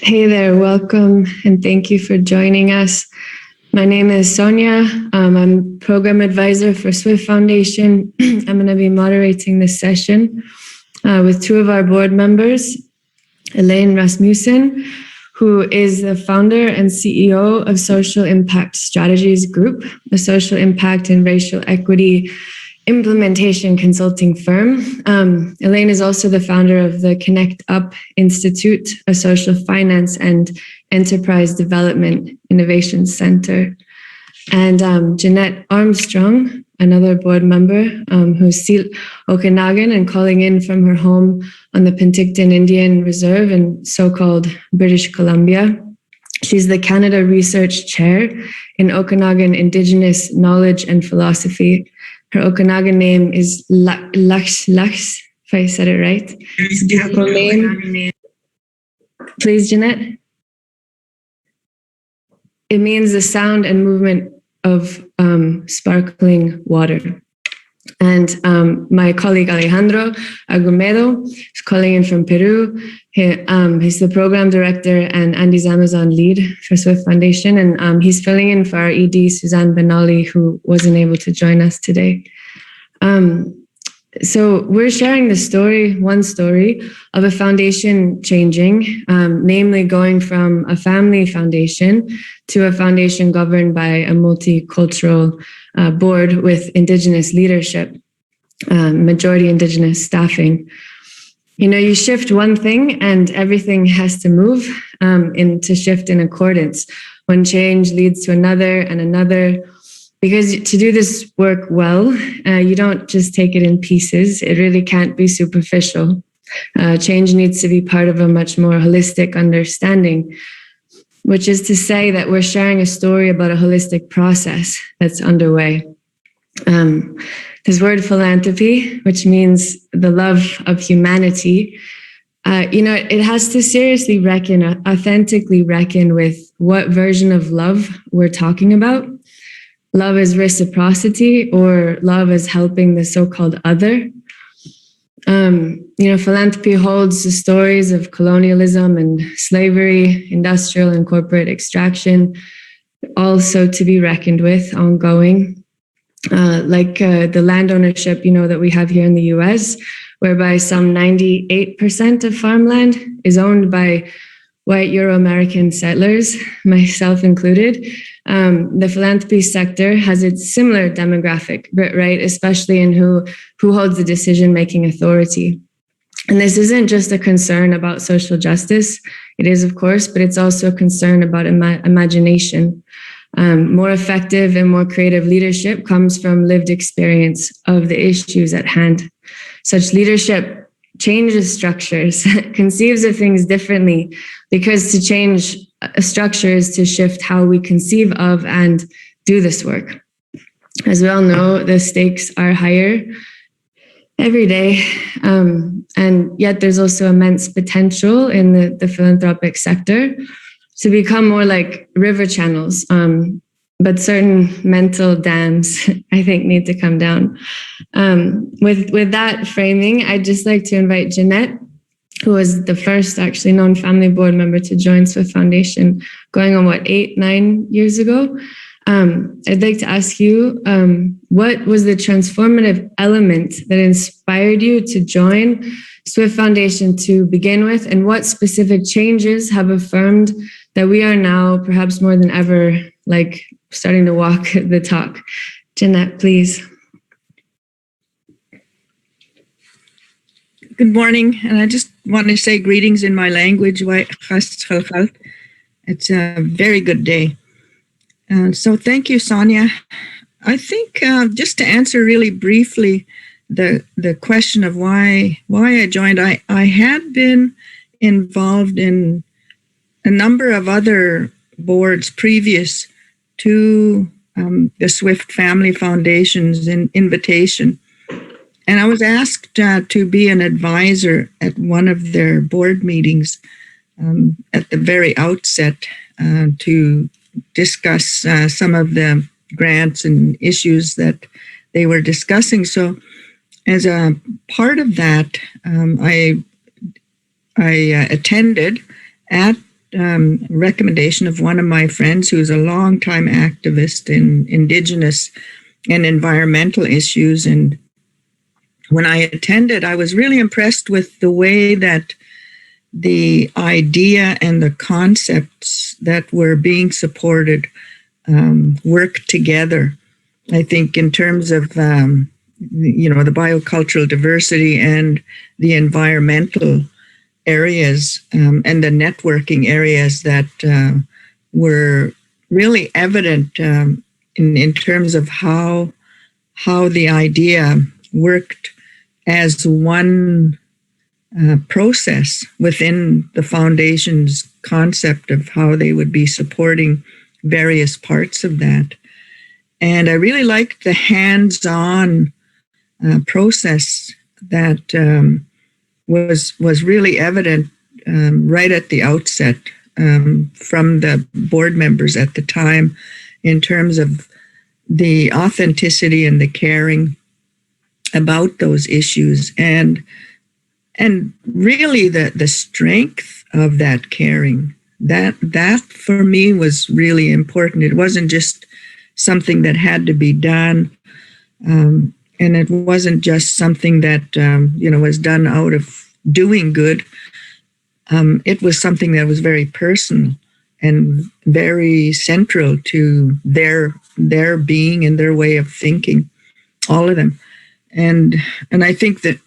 Hey there, welcome, and thank you for joining us. My name is Sonia. I'm program advisor for Swift Foundation. I'm going to be moderating this session with two of our board members, Elaine Rasmussen, who is the founder and CEO of Social Impact Strategies Group, a social impact and racial equity implementation consulting firm. Elaine is also the founder of the Connect Up Institute, a social finance and enterprise development innovation center. And Jeanette Armstrong, another board member who's Okanagan and calling in from her home on the Penticton Indian Reserve in so-called British Columbia. She's the Canada Research Chair in Okanagan Indigenous Knowledge and Philosophy. Her Okanagan name is Lux, if I said it right. Beautiful name. Please, Jeanette. It means the sound and movement of sparkling water. And my colleague Alejandro Agumedo is calling in from Peru. He's the program director and Andy's Amazon lead for Swift Foundation. And he's filling in for our ED, Suzanne Benali, who wasn't able to join us today. So we're sharing the story, one story, of a foundation changing, namely going from a family foundation to a foundation governed by a multicultural board with Indigenous leadership, majority Indigenous staffing. You know, you shift one thing and everything has to move to shift in accordance. One change leads to another and another. Because to do this work well, you don't just take it in pieces. It really can't be superficial. Change needs to be part of a much more holistic understanding, which is to say that we're sharing a story about a holistic process that's underway. This word philanthropy, which means the love of humanity, it has to seriously authentically reckon with what version of love we're talking about. Love is reciprocity, or love is helping the so-called other. Philanthropy holds the stories of colonialism and slavery, industrial and corporate extraction, also to be reckoned with, ongoing. Like the land ownership, that we have here in the US, whereby some 98% of farmland is owned by white Euro-American settlers, myself included. The philanthropy sector has its similar demographic, right? Especially in who holds the decision-making authority. And this isn't just a concern about social justice. It is, of course, but it's also a concern about imagination. More effective and more creative leadership comes from lived experience of the issues at hand. Such leadership changes structures, conceives of things differently, because to change a structure is to shift how we conceive of and do this work. As we all know, the stakes are higher every day, and yet there's also immense potential in the philanthropic sector to become more like river channels, but certain mental dams, I think, need to come down. With that framing, I'd just like to invite Jeanette, who was the first actually known family board member to join Swift Foundation, going on 8-9 years ago. I'd like to ask you, what was the transformative element that inspired you to join Swift Foundation to begin with, and what specific changes have affirmed that we are now, perhaps more than ever, like starting to walk the talk? Jeanette, please. Good morning, and I just want to say greetings in my language. It's a very good day. So thank you, Sonia. I think just to answer really briefly the question of why I joined, I had been involved in a number of other boards previous to the Swift Family Foundation's invitation. And I was asked to be an advisor at one of their board meetings at the very outset to discuss some of the grants and issues that they were discussing. So as a part of that, I attended at recommendation of one of my friends who's a longtime activist in indigenous and environmental issues. And when I attended, I was really impressed with the way that the idea and the concepts that were being supported work together. I think in terms of, the biocultural diversity and the environmental areas and the networking areas that were really evident in terms of how the idea worked as one process within the foundation's concept of how they would be supporting various parts of that. And I really liked the hands-on process that was really evident right at the outset from the board members at the time in terms of the authenticity and the caring about those issues and really the strength of that caring. That for me was really important. It wasn't just something that had to be done, and it wasn't just something that was done out of doing good. It was something that was very personal and very central to their being and their way of thinking, all of them. And I think that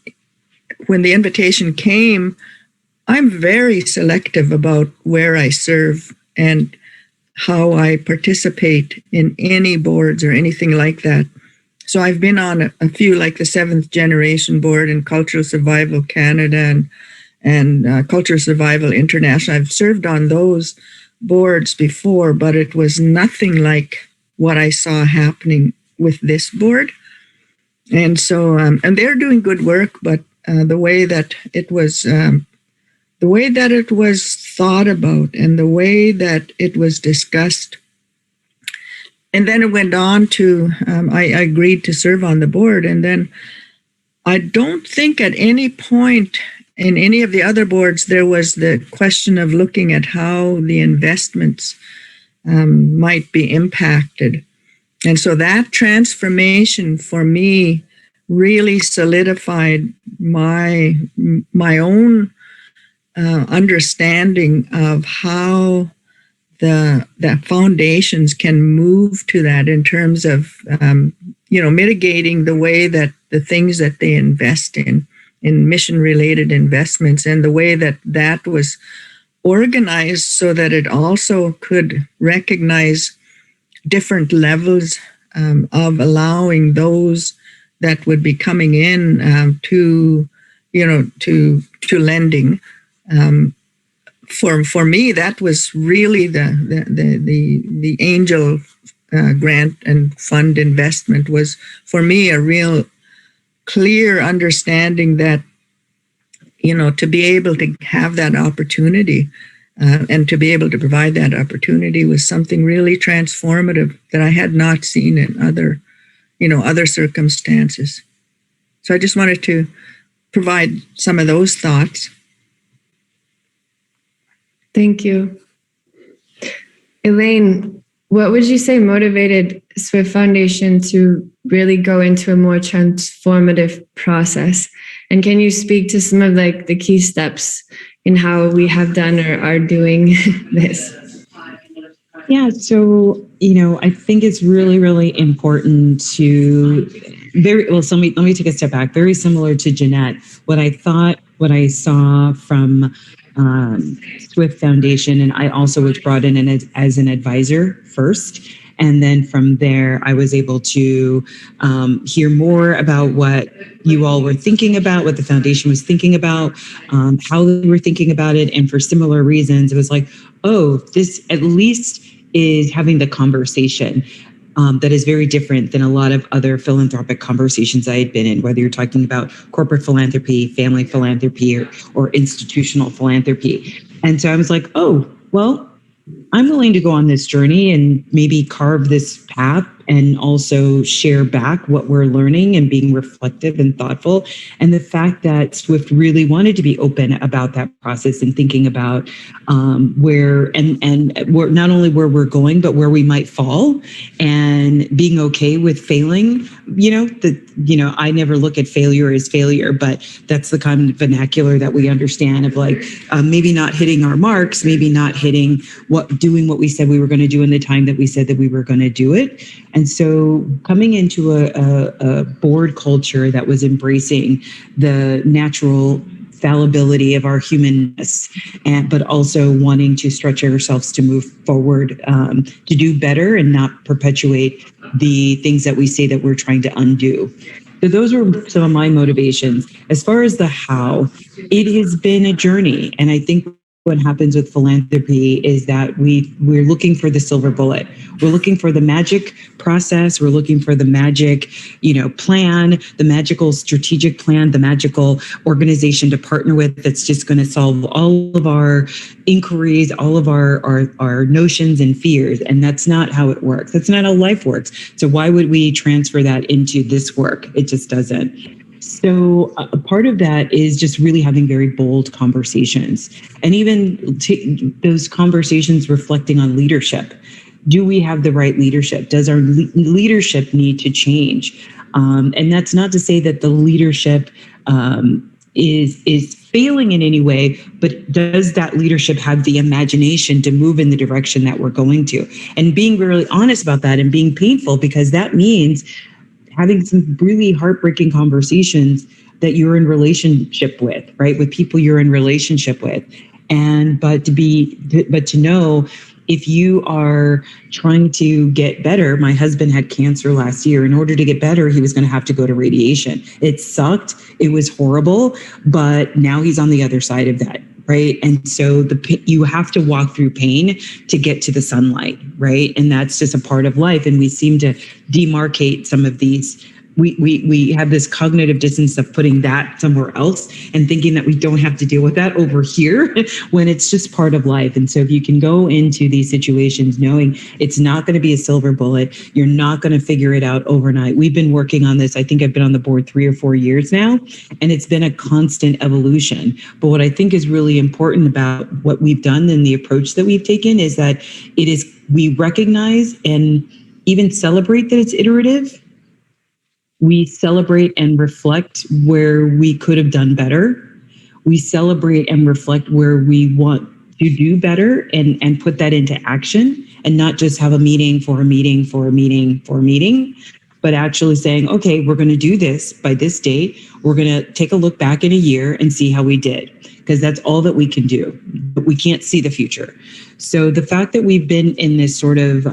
when the invitation came, I'm very selective about where I serve and how I participate in any boards or anything like that. So I've been on a few, like the 7th Generation Board in Cultural Survival Canada and Cultural Survival International. I've served on those boards before, but it was nothing like what I saw happening with this board. And so, and they're doing good work, but the way that it was thought about and the way that it was discussed. And then it went on to, I agreed to serve on the board. And then I don't think at any point in any of the other boards, there was the question of looking at how the investments might be impacted. And so that transformation for me really solidified my own understanding of how the foundations can move to that in terms of mitigating the way that the things that they invest in mission-related investments, and the way that was organized so that it also could recognize different levels of allowing those that would be coming in to lending. For me, that was really the angel grant and fund investment was for me a real clear understanding that to be able to have that opportunity and to be able to provide that opportunity was something really transformative that I had not seen in other circumstances. So I just wanted to provide some of those thoughts. Thank you. Elaine, what would you say motivated Swift Foundation to really go into a more transformative process? And can you speak to some of the key steps in how we have done or are doing this? Yeah, so, I think it's really, really important to so let me take a step back. Very similar to Jeanette, what I saw from Swift Foundation, and I also was brought in as an advisor first. And then from there, I was able to hear more about what you all were thinking about, what the foundation was thinking about, how they were thinking about it. And for similar reasons, it was like, oh, this at least is having the conversation that is very different than a lot of other philanthropic conversations I had been in, whether you're talking about corporate philanthropy, family philanthropy, or institutional philanthropy. And so I was like, oh, well, I'm willing to go on this journey and maybe carve this path and also share back what we're learning and being reflective and thoughtful. And the fact that Swift really wanted to be open about that process and thinking about where not only where we're going, but where we might fall, and being okay with failing. I never look at failure as failure, but that's the kind of vernacular that we understand of like maybe not hitting our marks, maybe not doing what we said we were going to do in the time that we said that we were going to do it. And so coming into a board culture that was embracing the natural fallibility of our humanness, but also wanting to stretch ourselves to move forward, to do better and not perpetuate the things that we say that we're trying to undo. So those were some of my motivations. As far as the how, it has been a journey. And I think what happens with philanthropy is that we're looking for the silver bullet. We're looking for the magic process. We're looking for the magic, plan, the magical strategic plan, the magical organization to partner with that's just going to solve all of our inquiries, all of our notions and fears. And that's not how it works. That's not how life works. So why would we transfer that into this work? It just doesn't. So a part of that is just really having very bold conversations, and even those conversations reflecting on leadership. Do we have the right leadership? Does our leadership need to change? And that's not to say that the leadership is failing in any way, but does that leadership have the imagination to move in the direction that we're going to? And being really honest about that and being painful, because that means having some really heartbreaking conversations that you're in relationship with, right? With people you're in relationship with. But to know if you are trying to get better. My husband had cancer last year. In order to get better, he was going to have to go to radiation. It sucked. It was horrible, but now he's on the other side of that. Right. And so you have to walk through pain to get to the sunlight. Right. And that's just a part of life. And we seem to demarcate some of these. We have this cognitive dissonance of putting that somewhere else and thinking that we don't have to deal with that over here when it's just part of life. And so if you can go into these situations knowing it's not going to be a silver bullet, you're not going to figure it out overnight. We've been working on this. I think I've been on the board 3 or 4 years now, and it's been a constant evolution. But what I think is really important about what we've done and the approach that we've taken is that we recognize and even celebrate that it's iterative. We celebrate and reflect where we could have done better. We celebrate and reflect where we want to do better and put that into action, and not just have a meeting for a meeting for a meeting for a meeting, but actually saying, okay, we're going to do this by this date. We're going to take a look back in a year and see how we did, because that's all that we can do. But we can't see the future. So the fact that we've been in this sort of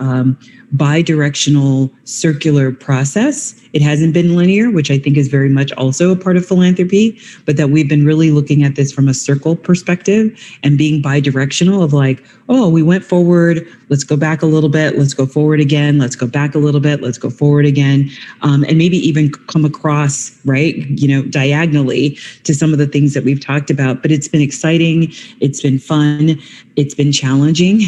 bi-directional circular process, it hasn't been linear, which I think is very much also a part of philanthropy, but that we've been really looking at this from a circle perspective and being bi-directional of like, oh, we went forward, let's go back a little bit, let's go forward again, let's go back a little bit, let's go forward again, and maybe even come across, right, diagonally to some of the things that we've talked about. But it's been exciting, it's been fun, it's been challenging.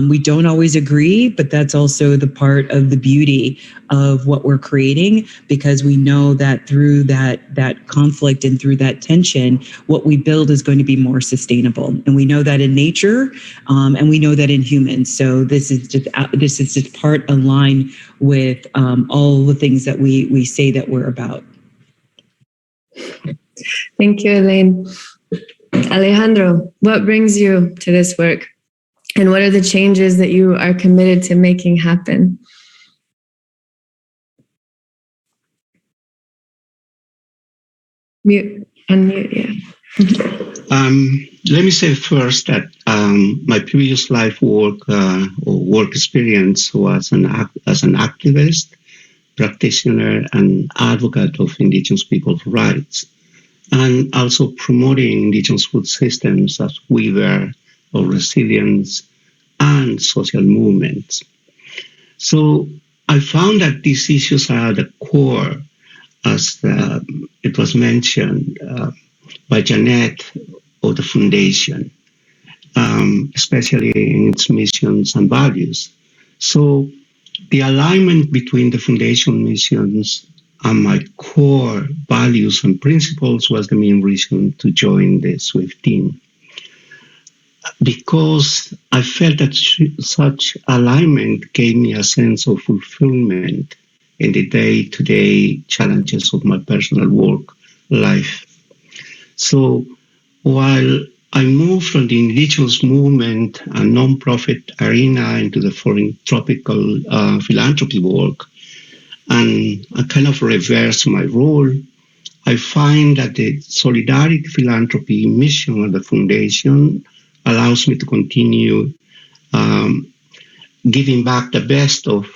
We don't always agree, but that's also the part of the beauty of what we're creating, because we know that through that conflict and through that tension, what we build is going to be more sustainable. And we know that in nature, and we know that in humans. So this is just part aligned with all the things that we say that we're about. Thank you, Elaine. Alejandro, what brings you to this work? And what are the changes that you are committed to making happen? Unmute, yeah. Let me say first that my previous life work or work experience was as an activist, practitioner, and advocate of indigenous people's rights, and also promoting indigenous food systems as weaver of resilience and social movements. So I found that these issues are at the core, as it was mentioned by Jeanette, of the foundation. especially in its missions and values. So the alignment between the foundation missions and my core values and principles was the main reason to join the SWIFT team. Because I felt that such alignment gave me a sense of fulfillment in the day-to-day challenges of my personal work life. So while I moved from the indigenous movement and nonprofit arena into the philanthropical philanthropy work, and I kind of reversed my role, I find that the solidarity philanthropy mission of the foundation allows me to continue giving back the best of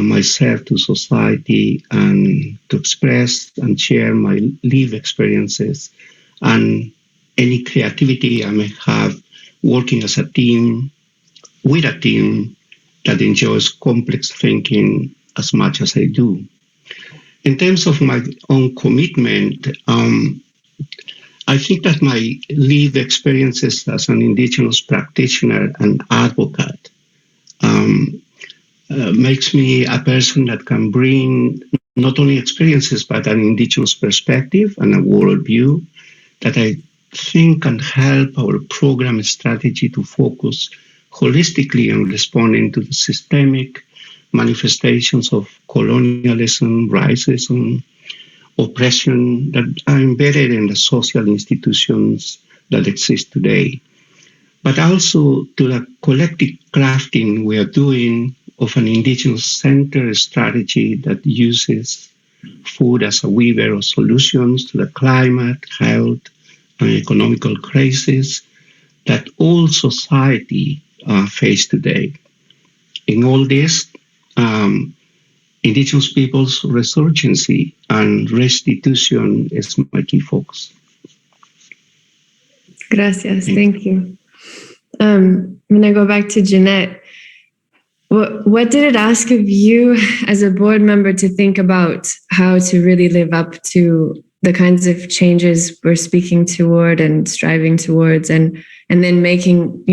myself to society and to express and share my lived experiences and any creativity I may have working as a team, with a team that enjoys complex thinking as much as I do. In terms of my own commitment, I think that my lived experiences as an indigenous practitioner and advocate makes me a person that can bring not only experiences, but an indigenous perspective and a worldview that I think can help our program strategy to focus holistically on responding to the systemic manifestations of colonialism, racism, oppression that are embedded in the social institutions that exist today, but also to the collective crafting we are doing of an indigenous-centered strategy that uses food as a weaver of solutions to the climate, health, and economical crises that all society face today. In all this, indigenous peoples' resurgency and restitution is my key focus. Gracias. Thank you. I'm going to go back to Jeanette. What did it ask of you as a board member to think about how to really live up to the kinds of changes we're speaking toward and striving towards, and then making,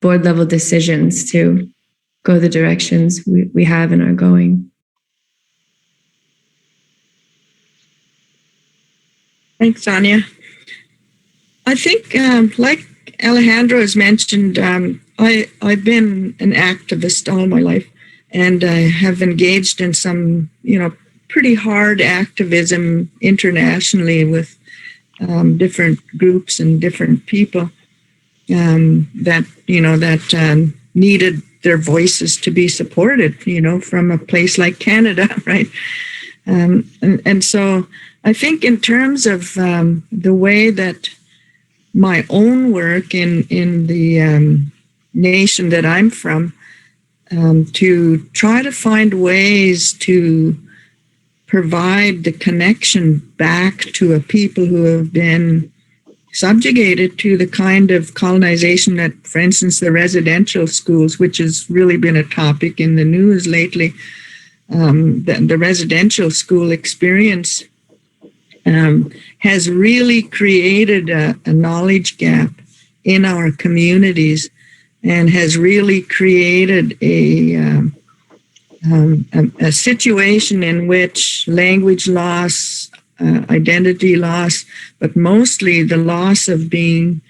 board level decisions to go the directions we have and are going? Thanks, Sonia. I think, like Alejandro has mentioned, I've been an activist all my life, and I have engaged in some, pretty hard activism internationally with different groups and different people that needed their voices to be supported, from a place like Canada, right? And so I think in terms of the way that my own work in the nation that I'm from, to try to find ways to provide the connection back to a people who have been subjugated to the kind of colonization that, for instance, the residential schools, which has really been a topic in the news lately, the residential school experience has really created a knowledge gap in our communities, and has really created a situation in which language loss, identity loss, but mostly the loss of being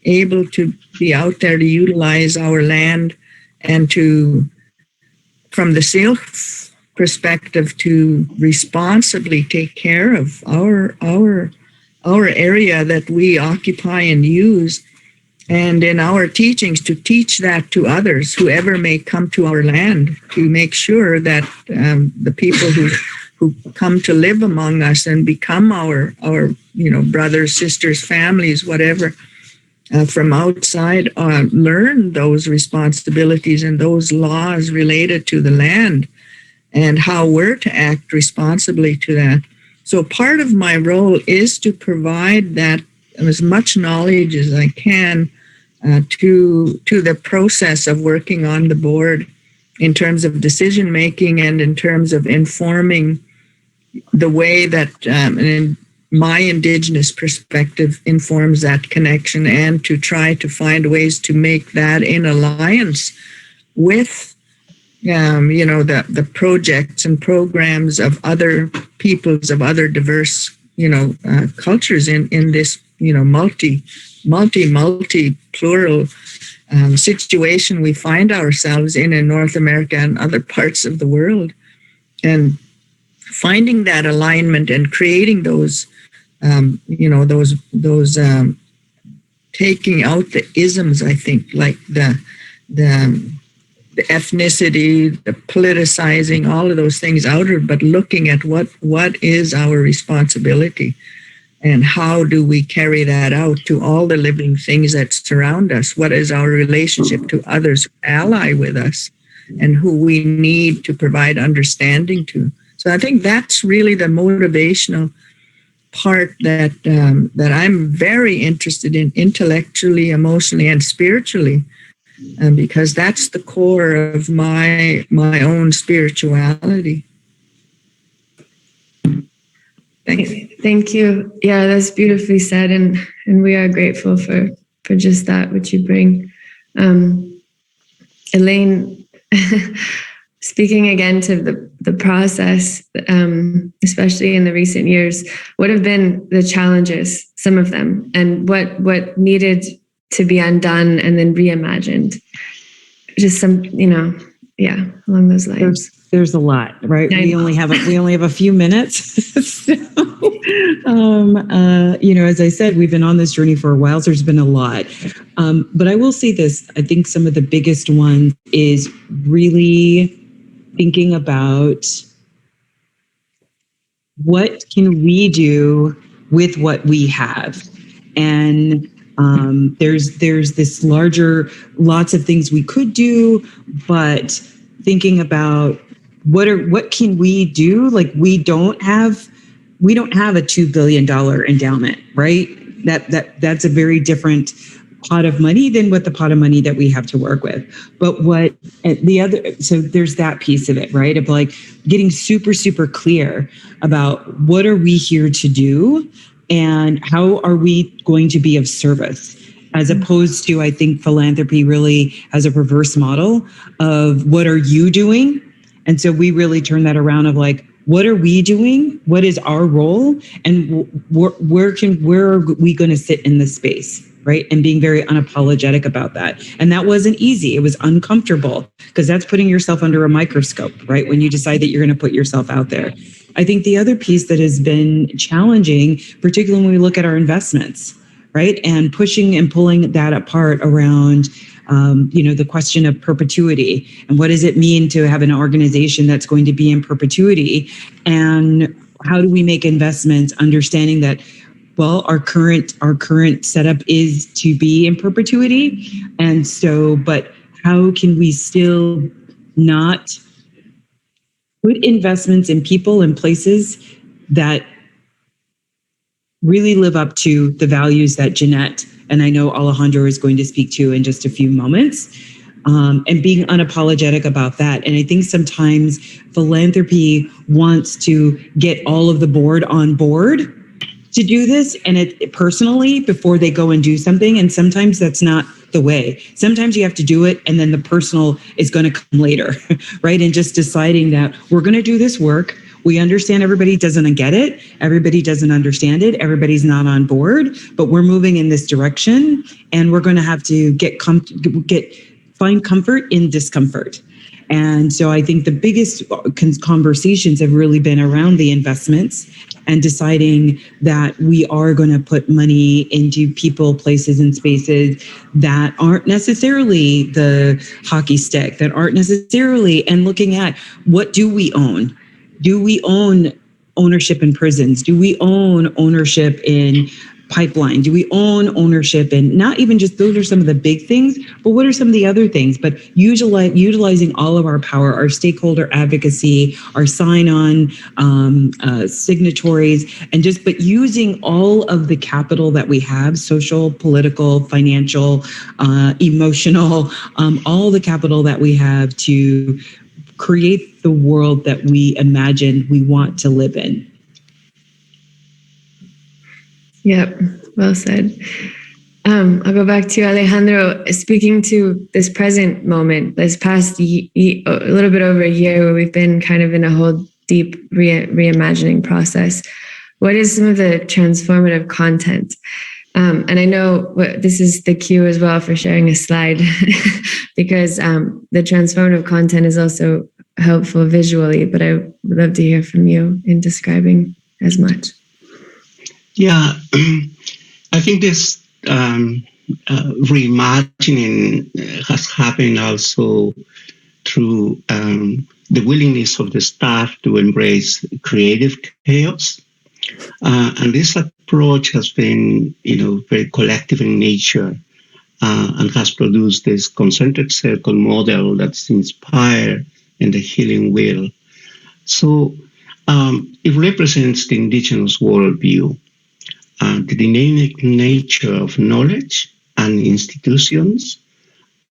able to be out there to utilize our land and to, from the self perspective, to responsibly take care of our area that we occupy and use, and in our teachings to teach that to others, whoever may come to our land, to make sure that the people who come to live among us and become our brothers, sisters, families, whatever, from outside, learn those responsibilities and those laws related to the land and how we're to act responsibly to that. So part of my role is to provide that as much knowledge as I can to the process of working on the board in terms of decision making and in terms of informing the way that my indigenous perspective informs that connection, and to try to find ways to make that in alliance with the projects and programs of other peoples, of other diverse cultures in this multi plural situation we find ourselves in North America and other parts of the world, and finding that alignment and creating those taking out the isms, I think, like the ethnicity, the politicizing, all of those things out of, but looking at what is our responsibility and how do we carry that out to all the living things that surround us? What is our relationship to others who ally with us and who we need to provide understanding to? So I think that's really the motivational part that I'm very interested in, intellectually, emotionally, and spiritually, because that's the core of my own spirituality. Thank you. Yeah, that's beautifully said, and we are grateful for just that which you bring. Elaine, speaking again to the process, especially in the recent years, what have been the challenges, some of them, and what needed to be undone and then reimagined? Just some, along those lines. There's a lot, right? We only have a few minutes. So, as I said, we've been on this journey for a while, so there's been a lot. But I will say this: I think some of the biggest ones is really thinking about what can we do with what we have, and there's this lots of things we could do, but thinking about what can we do? Like we don't have a $2 billion endowment, right? That's a very different pot of money than what the pot of money that we have to work with. But so there's that piece of it, right? Of like getting super, super clear about what are we here to do and how are we going to be of service, as opposed to, I think philanthropy really has a perverse model of what are you doing? And so we really turn that around of like, what are we doing? What is our role? And where are we going to sit in this space? Right. And being very unapologetic about that. And that wasn't easy. It was uncomfortable because that's putting yourself under a microscope, right? When you decide that you're going to put yourself out there. I think the other piece that has been challenging, particularly when we look at our investments, right? And pushing and pulling that apart around, the question of perpetuity and what does it mean to have an organization that's going to be in perpetuity, and how do we make investments understanding that, well, our current setup is to be in perpetuity, and so, but how can we still not put investments in people and places that really live up to the values that Jeanette and I know Alejandro is going to speak to in just a few moments, and being unapologetic about that. And I think sometimes philanthropy wants to get all of the board on board to do this, and it personally before they go and do something. And sometimes that's not the way. Sometimes you have to do it, and then the personal is going to come later, right? And just deciding that we're going to do this work. We understand everybody doesn't get it. Everybody doesn't understand it. Everybody's not on board, but we're moving in this direction, and we're going to have to find comfort in discomfort. And so I think the biggest conversations have really been around the investments and deciding that we are going to put money into people, places, and spaces that aren't necessarily the hockey stick, that aren't necessarily, and looking at what do we own? Do we own ownership in prisons? Do we own ownership in pipeline? Do we own ownership in, not even just those are some of the big things, but what are some of the other things? But utilizing all of our power, our stakeholder advocacy, our sign-on signatories, but using all of the capital that we have, social, political, financial, emotional, all the capital that we have to create the world that we imagine we want to live in. Yep, well said. I'll go back to you, Alejandro. Speaking to this present moment, this past a little bit over a year, where we've been kind of in a whole deep reimagining process. What is some of the transformative content? And I know this is the cue as well for sharing a slide, because the transformative content is also helpful visually, but I would love to hear from you in describing as much. Yeah, I think this reimagining has happened also through the willingness of the staff to embrace creative chaos. And this approach has been, very collective in nature, and has produced this concentric circle model that's inspired in the healing wheel. So it represents the indigenous worldview, the dynamic nature of knowledge and institutions,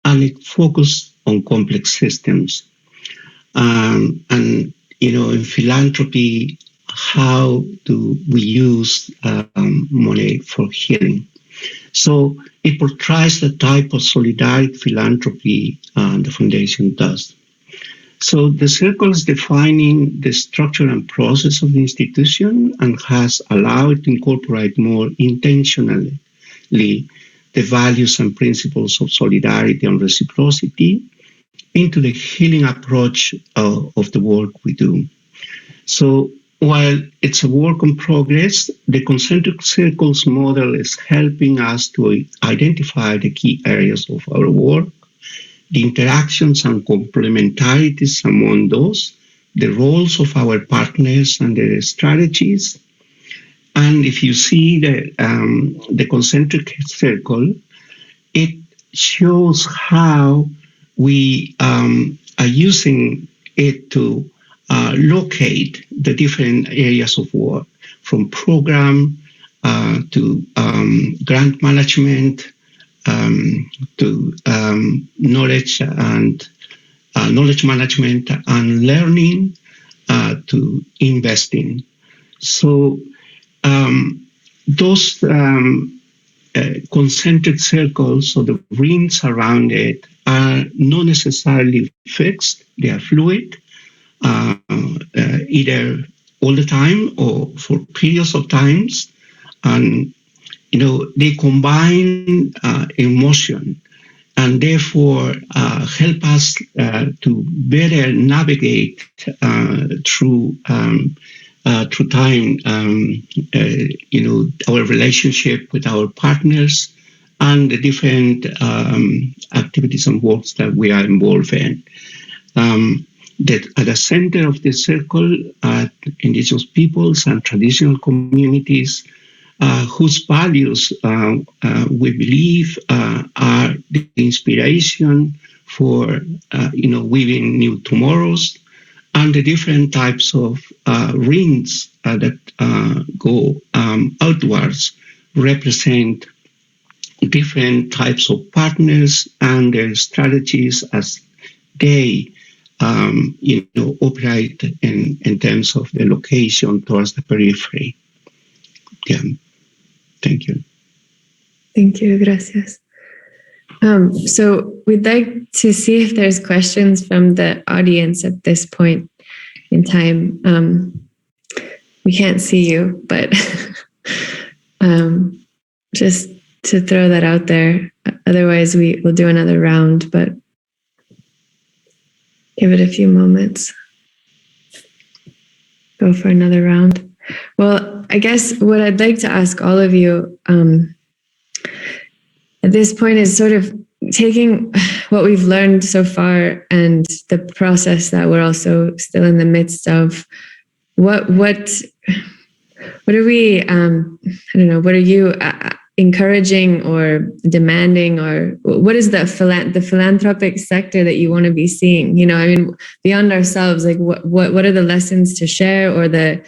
and it focuses on complex systems. And, in philanthropy, how do we use money for healing? So it portrays the type of solidarity philanthropy the foundation does. So the circle is defining the structure and process of the institution and has allowed to incorporate more intentionally the values and principles of solidarity and reciprocity into the healing approach of the work we do. So while it's a work in progress, the Concentric Circles model is helping us to identify the key areas of our work, the interactions and complementarities among those, the roles of our partners and their strategies. And if you see the concentric circle, it shows how we are using it to locate the different areas of work, from program to grant management, to knowledge management and learning, to investing. So those concentric circles, or the rings around it, are not necessarily fixed. They are fluid, either all the time or for periods of times. And they combine emotion, and therefore help us to better navigate through time, our relationship with our partners and the different activities and works that we are involved in. That at the center of the circle are indigenous peoples and traditional communities, whose values we believe are the inspiration for weaving new tomorrows, and the different types of rings that go outwards represent different types of partners and their strategies as they operate in terms of the location towards the periphery. Yeah. Thank you. Thank you. Gracias. So we'd like to see if there's questions from the audience at this point in time. We can't see you, but just to throw that out there. Otherwise, we'll do another round, but give it a few moments. Go for another round. Well, I guess what I'd like to ask all of you at this point is sort of taking what we've learned so far and the process that we're also still in the midst of. What are we? I don't know. What are you encouraging or demanding, or what is the philanthropic sector that you want to be seeing? Beyond ourselves, like what are the lessons to share, or the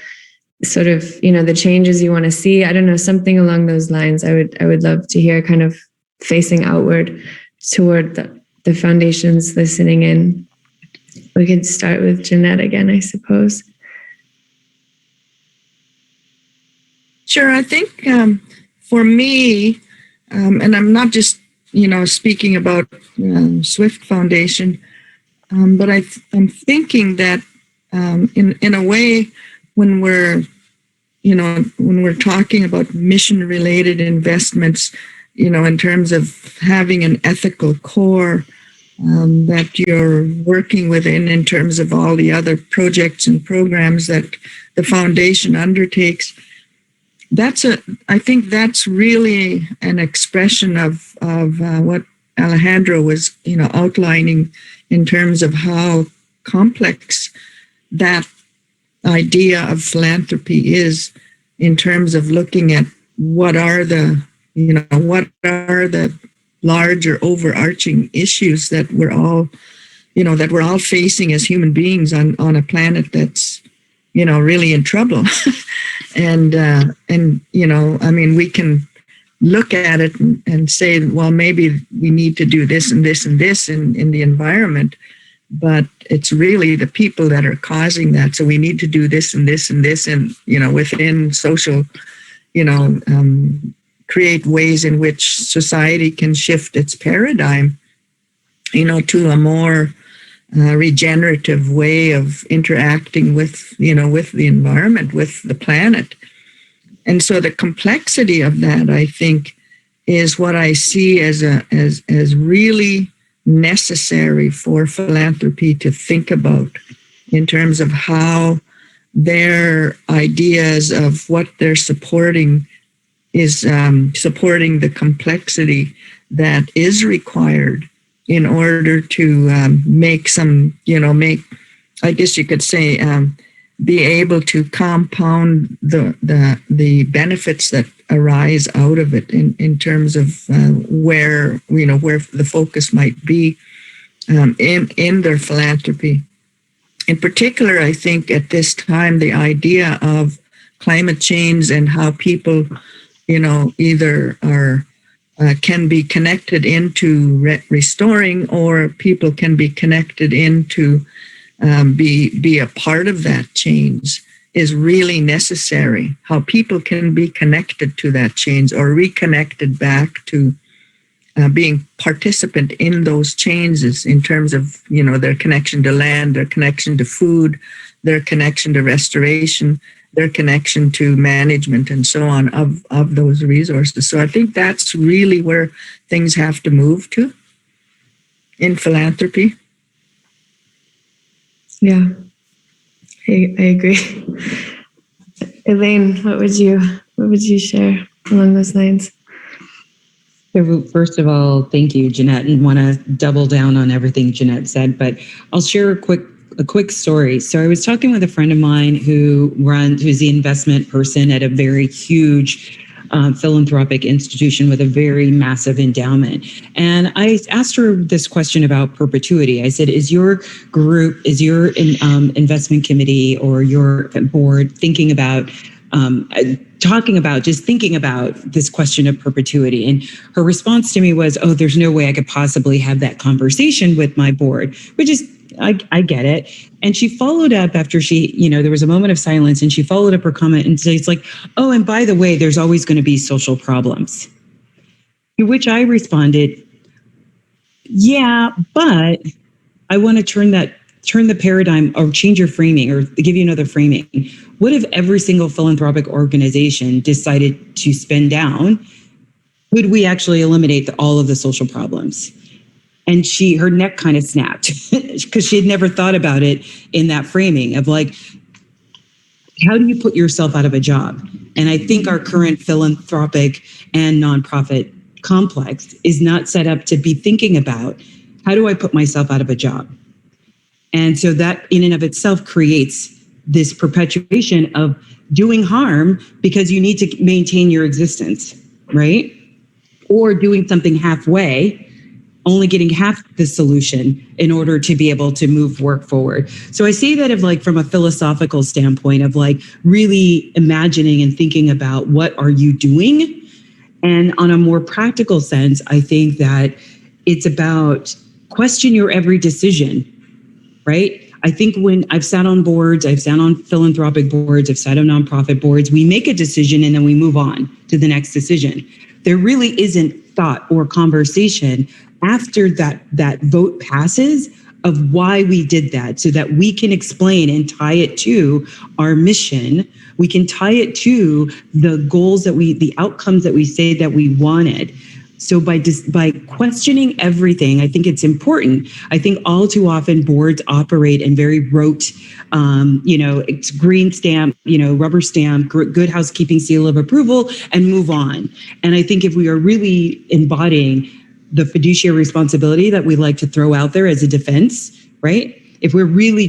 sort of the changes you want to see? I don't know, something along those lines. I would love to hear, kind of facing outward toward the foundations listening in. We could start with Jeanette again, I suppose. Sure. I think for me, and I'm not just, speaking about Swift Foundation, but I'm thinking that in a way, when we're talking about mission-related investments, in terms of having an ethical core that you're working within, in terms of all the other projects and programs that the foundation undertakes, I think that's really an expression of what Alejandro was, outlining in terms of how complex that idea of philanthropy is, in terms of looking at what are the larger overarching issues that we're all facing as human beings on a planet that's really in trouble. and we can look at it and say, well, maybe we need to do this and this and this in the environment, but it's really the people that are causing that. So we need to do this and this and this, and within social, create ways in which society can shift its paradigm, to a more regenerative way of interacting with the environment, with the planet. And so the complexity of that, I think, is what I see as really necessary for philanthropy to think about, in terms of how their ideas of what they're supporting is supporting the complexity that is required in order to make I guess you could say, be able to compound the benefits that arise out of it, in terms of where the focus might be in their philanthropy. In particular, I think at this time, the idea of climate change and how people either are can be connected into restoring, or people can be connected into be a part of that change, is really necessary. How people can be connected to that change, or reconnected back to being participant in those changes, in terms of their connection to land, their connection to food, their connection to restoration, their connection to management, and so on, of those resources. So I think that's really where things have to move to in philanthropy. Yeah, I agree. Elaine, what would you share along those lines? So first of all, thank you, Jeanette, and want to double down on everything Jeanette said, but I'll share a quick story. So I was talking with a friend of mine who's the investment person at a very huge philanthropic institution with a very massive endowment. And I asked her this question about perpetuity. I said, is your investment committee or your board thinking about thinking about this question of perpetuity? And her response to me was, oh, there's no way I could possibly have that conversation with my board, which is, I get it. And she followed up after there was a moment of silence, and she followed up her comment and says, like, oh, and by the way, there's always going to be social problems. To which I responded, yeah, but I want to turn the paradigm, or change your framing, or give you another framing. What if every single philanthropic organization decided to spend down? Could we actually eliminate all of the social problems? And her neck kind of snapped, because she had never thought about it in that framing of, like, how do you put yourself out of a job? And I think our current philanthropic and nonprofit complex is not set up to be thinking about, how do I put myself out of a job? And so that in and of itself creates this perpetuation of doing harm because you need to maintain your existence, right? Or doing something halfway, only getting half the solution in order to be able to move work forward. So I say that from a philosophical standpoint of really imagining and thinking about what are you doing? And on a more practical sense, I think that it's about question your every decision, right? I think when I've sat on boards, I've sat on philanthropic boards, I've sat on nonprofit boards, we make a decision and then we move on to the next decision. There really isn't thought or conversation after that vote passes of why we did that, so that we can explain and tie it to our mission. We can tie it to the goals the outcomes that we say that we wanted. So by questioning everything, I think it's important. I think all too often boards operate in very rote, it's green stamp, rubber stamp, good housekeeping seal of approval, and move on. And I think if we are really embodying the fiduciary responsibility that we like to throw out there as a defense, right? If we're really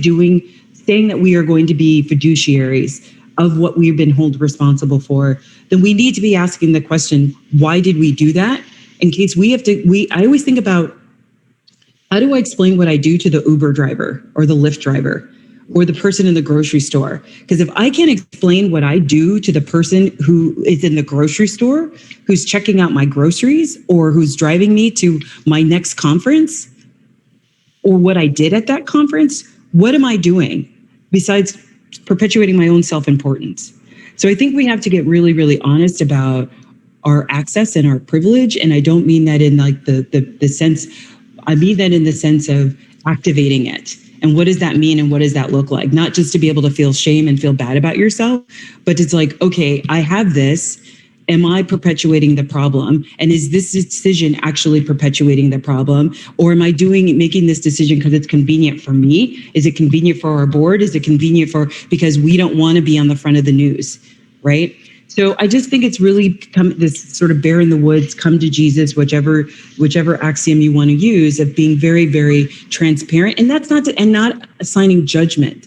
saying that we are going to be fiduciaries of what we've been held responsible for, then we need to be asking the question, why did we do that? In case I always think about, how do I explain what I do to the Uber driver or the Lyft driver or the person in the grocery store? Because if I can't explain what I do to the person who is in the grocery store, who's checking out my groceries or who's driving me to my next conference, or what I did at that conference, what am I doing besides perpetuating my own self-importance? So I think we have to get really, really honest about our access and our privilege. And I don't mean that in like the sense, I mean that in the sense of activating it. And what does that mean? And what does that look like? Not just to be able to feel shame and feel bad about yourself, but it's like, okay, I have this. Am I perpetuating the problem? And is this decision actually perpetuating the problem? Or am I making this decision because it's convenient for me? Is it convenient for our board? Is it convenient because we don't want to be on the front of the news, right? So I just think it's really this sort of bear in the woods, come to Jesus, whichever axiom you want to use, of being very, very transparent. And that's not assigning judgment,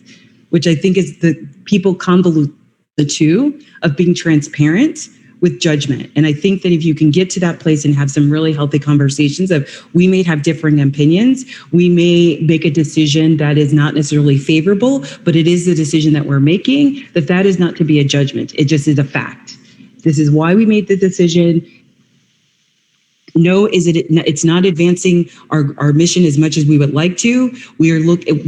which I think is the people convolute the two of being transparent with judgment. And I think that if you can get to that place and have some really healthy conversations of, we may have differing opinions, we may make a decision that is not necessarily favorable, but it is the decision that we're making, that is not to be a judgment. It just is a fact. This is why we made the decision. No, it's not advancing our mission as much as we would like to. We are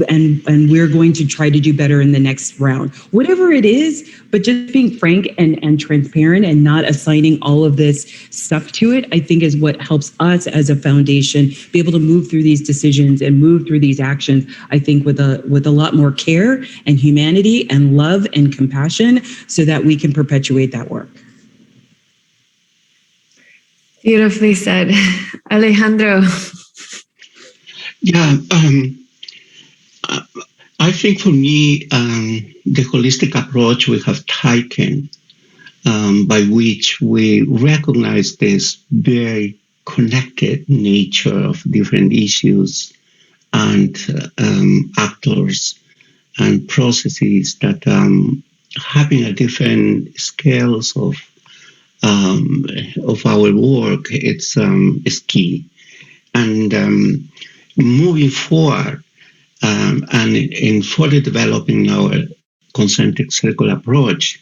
and we're going to try to do better in the next round. Whatever it is, but just being frank and transparent and not assigning all of this stuff to it, I think is what helps us as a foundation be able to move through these decisions and move through these actions, I think with a lot more care and humanity and love and compassion, so that we can perpetuate that work. Beautifully said. Alejandro. Yeah, I think for me, the holistic approach we have taken, by which we recognize this very connected nature of different issues and actors and processes that having a different scales of our work, is key. And moving forward, and in further developing our concentric circle approach,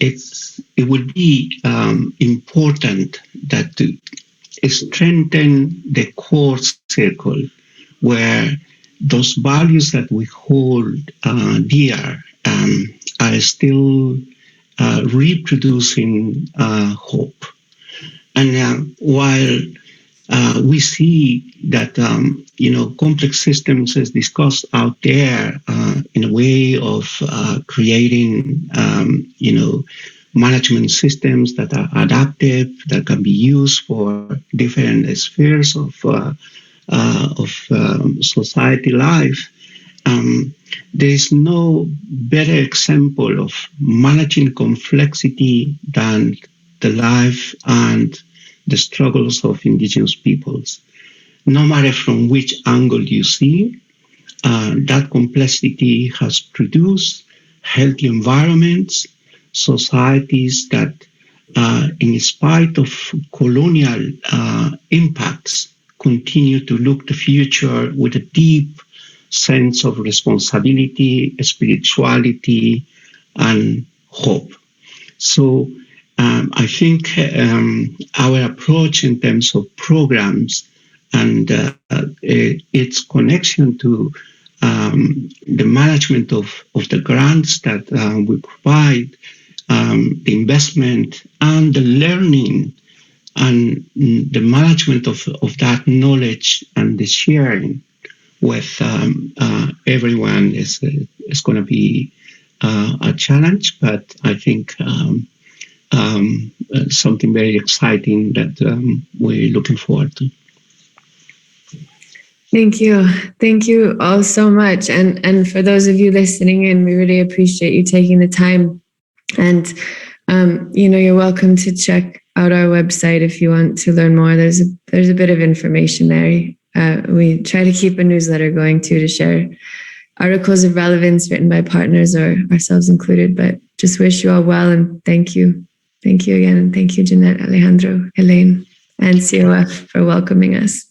it would be important that to strengthen the core circle, where those values that we hold dear are still reproducing hope. And while we see that complex systems is discussed out there in a way of creating management systems that are adaptive, that can be used for different spheres of society life. There is no better example of managing complexity than the life and the struggles of indigenous peoples. No matter from which angle you see, that complexity has produced healthy environments, societies that, in spite of colonial impacts, continue to look the future with a deep sense of responsibility, spirituality, and hope. So I think our approach in terms of programs and its connection to the management of the grants that we provide, the investment and the learning and the management of that knowledge and the sharing with everyone is going to be a challenge, but I think something very exciting that we're looking forward to. Thank you. Thank you all so much. And for those of you listening in, we really appreciate you taking the time. And, you're welcome to check out our website if you want to learn more. There's a bit of information there. We try to keep a newsletter going too, to share articles of relevance written by partners or ourselves included. But just wish you all well, and thank you. Thank you again. And thank you, Jeanette, Alejandro, Elaine, and COF for welcoming us.